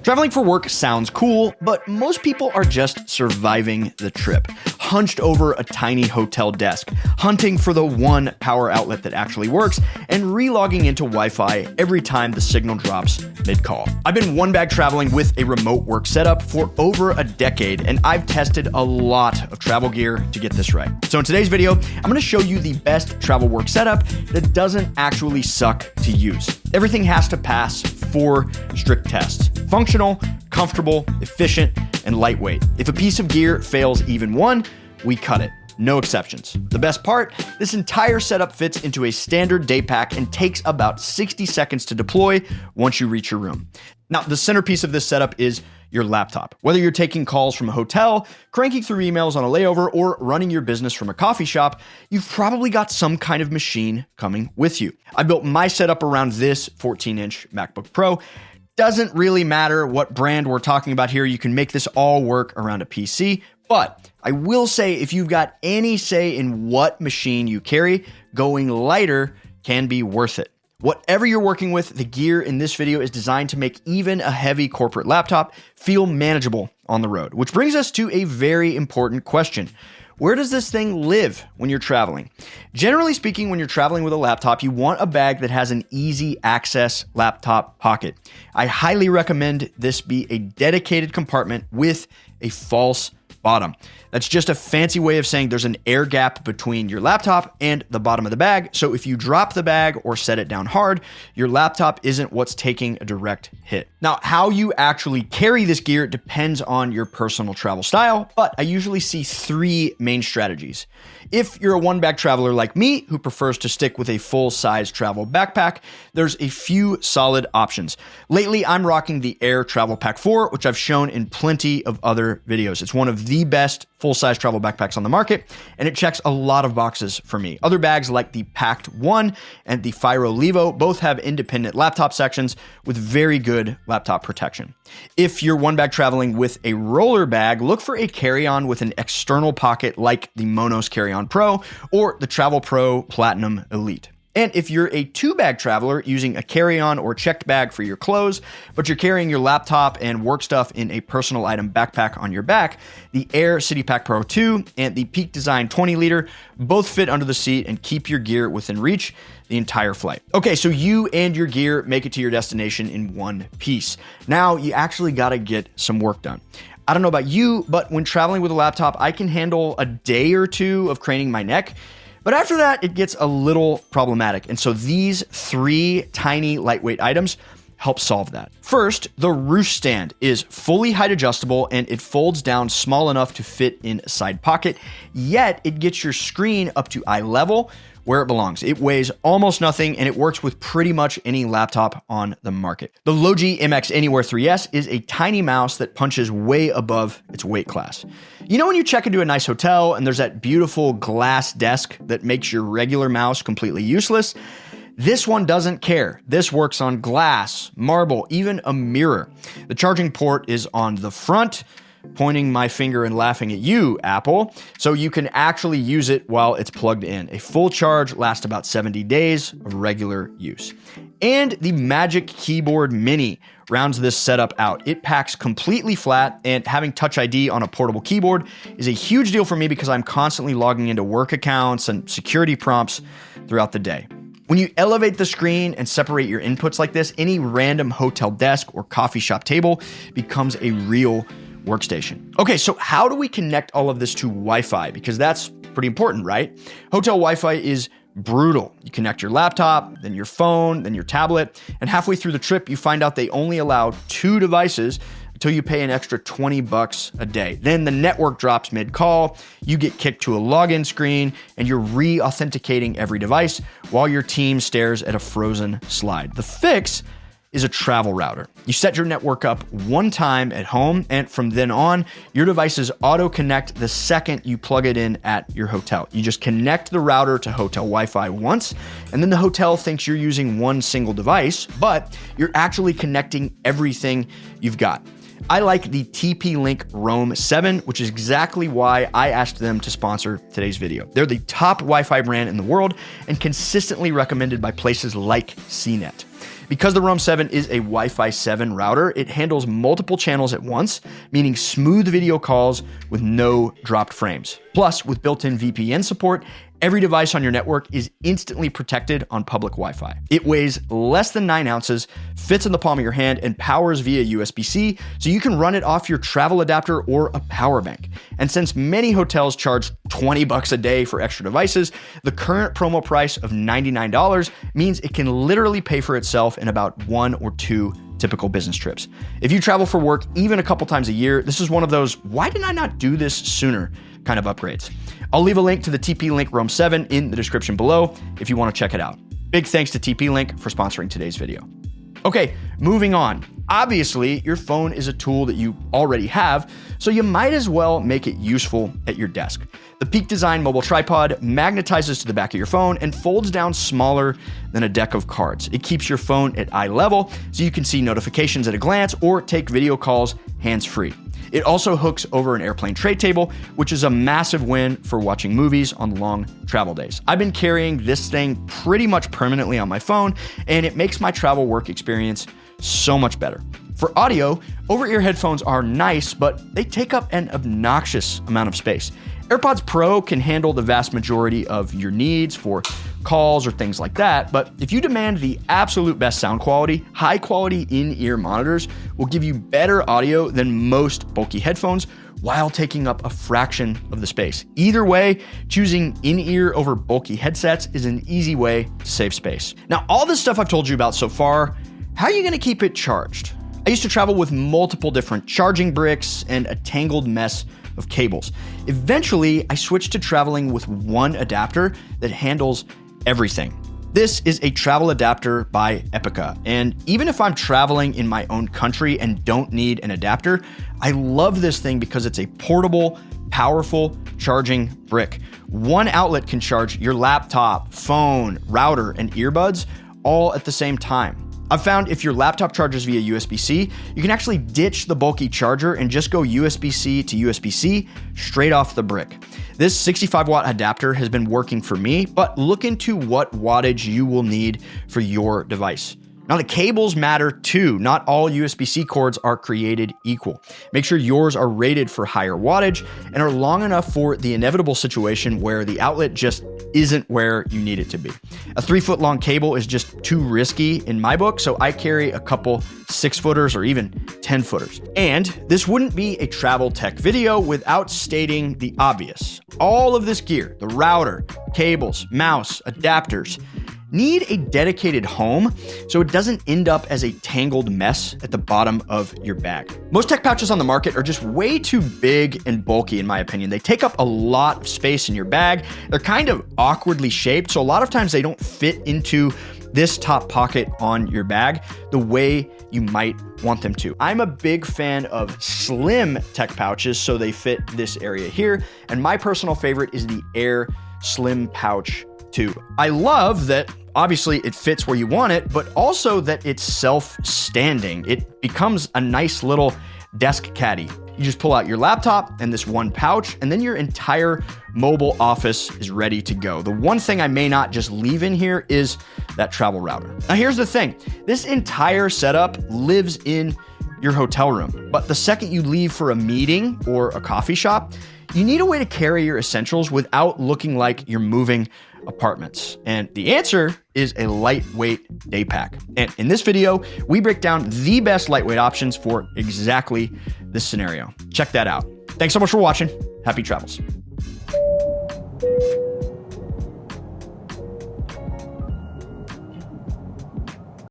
Traveling for work sounds cool, but most people are just surviving the trip, hunched over a tiny hotel desk, hunting for the one power outlet that actually works, and relogging into Wi-Fi every time the signal drops mid-call. I've been one bag traveling with a remote work setup for over a decade, and I've tested a lot of travel gear to get this right. So in today's video, I'm going to show you the best travel work setup that doesn't actually suck to use. Everything has to pass 4 strict tests: functional, comfortable, efficient, and lightweight. If a piece of gear fails even one, we cut it. No exceptions. The best part, this entire setup fits into a standard day pack and takes about 60 seconds to deploy once you reach your room. Now, the centerpiece of this setup is your laptop. Whether you're taking calls from a hotel, cranking through emails on a layover, or running your business from a coffee shop, you've probably got some kind of machine coming with you. I built my setup around this 14-inch MacBook Pro. Doesn't really matter what brand we're talking about here. You can make this all work around a PC. But I will say, if you've got any say in what machine you carry, going lighter can be worth it. Whatever you're working with, the gear in this video is designed to make even a heavy corporate laptop feel manageable on the road. Which brings us to a very important question. Where does this thing live when you're traveling? Generally speaking, when you're traveling with a laptop, you want a bag that has an easy access laptop pocket. I highly recommend this be a dedicated compartment with a false bottom. That's just a fancy way of saying there's an air gap between your laptop and the bottom of the bag. So if you drop the bag or set it down hard, your laptop isn't what's taking a direct hit. Now, how you actually carry this gear depends on your personal travel style, but I usually see 3 main strategies. If you're a one-bag traveler like me, who prefers to stick with a full-size travel backpack, there's a few solid options. Lately, I'm rocking the Air Travel Pack 4, which I've shown in plenty of other videos. It's one of the best full-size travel backpacks on the market, and it checks a lot of boxes for me. Other bags like the Packed 1 and the Firo Levo both have independent laptop sections with very good laptop protection. If you're one bag traveling with a roller bag, look for a carry-on with an external pocket like the Monos Carry-On Pro or the Travel Pro Platinum Elite. And if you're a 2-bag traveler using a carry-on or checked bag for your clothes, but you're carrying your laptop and work stuff in a personal item backpack on your back, the Air City Pack Pro 2 and the Peak Design 20-liter both fit under the seat and keep your gear within reach the entire flight. Okay, so you and your gear make it to your destination in one piece. Now you actually gotta get some work done. I don't know about you, but when traveling with a laptop, I can handle a day or 2 of craning my neck. But after that, it gets a little problematic. And so these 3 tiny lightweight items help solve that. First, the roost stand is fully height adjustable and it folds down small enough to fit in a side pocket, yet it gets your screen up to eye level where it belongs. It weighs almost nothing and it works with pretty much any laptop on the market. The Logi MX Anywhere 3S is a tiny mouse that punches way above its weight class. You know when you check into a nice hotel and there's that beautiful glass desk that makes your regular mouse completely useless? This one doesn't care. This works on glass, marble, even a mirror. The charging port is on the front, pointing my finger and laughing at you, Apple, so you can actually use it while it's plugged in. A full charge lasts about 70 days of regular use. And the Magic Keyboard Mini rounds this setup out. It packs completely flat, and having Touch ID on a portable keyboard is a huge deal for me because I'm constantly logging into work accounts and security prompts throughout the day. When you elevate the screen and separate your inputs like this, any random hotel desk or coffee shop table becomes a real workstation. Okay, so how do we connect all of this to Wi-Fi? Because that's pretty important, right? Hotel Wi-Fi is brutal. You connect your laptop, then your phone, then your tablet, and halfway through the trip, you find out they only allow 2 devices until you pay an extra $20 a day. Then the network drops mid-call, you get kicked to a login screen, and you're re-authenticating every device while your team stares at a frozen slide. The fix is a travel router. You set your network up one time at home, and from then on, your devices auto-connect the second you plug it in at your hotel. You just connect the router to hotel Wi-Fi once, and then the hotel thinks you're using one single device, but you're actually connecting everything you've got. I like the TP-Link Roam 7, which is exactly why I asked them to sponsor today's video. They're the top Wi-Fi brand in the world and consistently recommended by places like CNET. Because the Roam 7 is a Wi-Fi 7 router, it handles multiple channels at once, meaning smooth video calls with no dropped frames. Plus, with built-in VPN support, every device on your network is instantly protected on public Wi-Fi. It weighs less than 9 ounces, fits in the palm of your hand, and powers via USB-C, so you can run it off your travel adapter or a power bank. And since many hotels charge $20 a day for extra devices, the current promo price of $99 means it can literally pay for itself in about 1 or 2 typical business trips. If you travel for work even a couple times a year, this is one of those, why did I not do this sooner kind of upgrades. I'll leave a link to the TP-Link Roam 7 in the description below if you want to check it out. Big thanks to TP-Link for sponsoring today's video. Okay, moving on. Obviously, your phone is a tool that you already have, so you might as well make it useful at your desk. The Peak Design mobile tripod magnetizes to the back of your phone and folds down smaller than a deck of cards. It keeps your phone at eye level so you can see notifications at a glance or take video calls hands-free. It also hooks over an airplane tray table, which is a massive win for watching movies on long travel days. I've been carrying this thing pretty much permanently on my phone, and it makes my travel work experience so much better. For audio, over-ear headphones are nice, but they take up an obnoxious amount of space. AirPods Pro can handle the vast majority of your needs for calls or things like that, but if you demand the absolute best sound quality, high-quality in-ear monitors will give you better audio than most bulky headphones while taking up a fraction of the space. Either way, choosing in-ear over bulky headsets is an easy way to save space. Now, all this stuff I've told you about so far, how are you going to keep it charged? I used to travel with multiple different charging bricks and a tangled mess of cables. Eventually, I switched to traveling with one adapter that handles everything. This is a travel adapter by Epica, and even if I'm traveling in my own country and don't need an adapter, I love this thing because it's a portable, powerful charging brick. One outlet can charge your laptop, phone, router, and earbuds all at the same time. I've found if your laptop charges via USB-C, you can actually ditch the bulky charger and just go USB-C to USB-C straight off the brick. This 65-watt adapter has been working for me, but look into what wattage you will need for your device. Now, the cables matter too. Not all USB-C cords are created equal. Make sure yours are rated for higher wattage and are long enough for the inevitable situation where the outlet just isn't where you need it to be. A 3-foot-long cable is just too risky in my book, so I carry a couple 6-footers or even 10-footers. And this wouldn't be a travel tech video without stating the obvious. All of this gear, the router, cables, mouse, adapters, need a dedicated home so it doesn't end up as a tangled mess at the bottom of your bag. Most tech pouches on the market are just way too big and bulky in my opinion. They take up a lot of space in your bag. They're kind of awkwardly shaped, so a lot of times they don't fit into this top pocket on your bag the way you might want them to. I'm a big fan of slim tech pouches, so they fit this area here, and my personal favorite is the Air Slim Pouch 2. I love that obviously it fits where you want it, but also that it's self-standing. It becomes a nice little desk caddy. You just pull out your laptop and this one pouch, and then your entire mobile office is ready to go. The one thing I may not just leave in here is that travel router. Now here's the thing. This entire setup lives in your hotel room, but the second you leave for a meeting or a coffee shop, you need a way to carry your essentials without looking like you're moving apartments. And the answer is a lightweight Daypack. And in this video, we break down the best lightweight options for exactly this scenario. Check that out. Thanks so much for watching. Happy travels.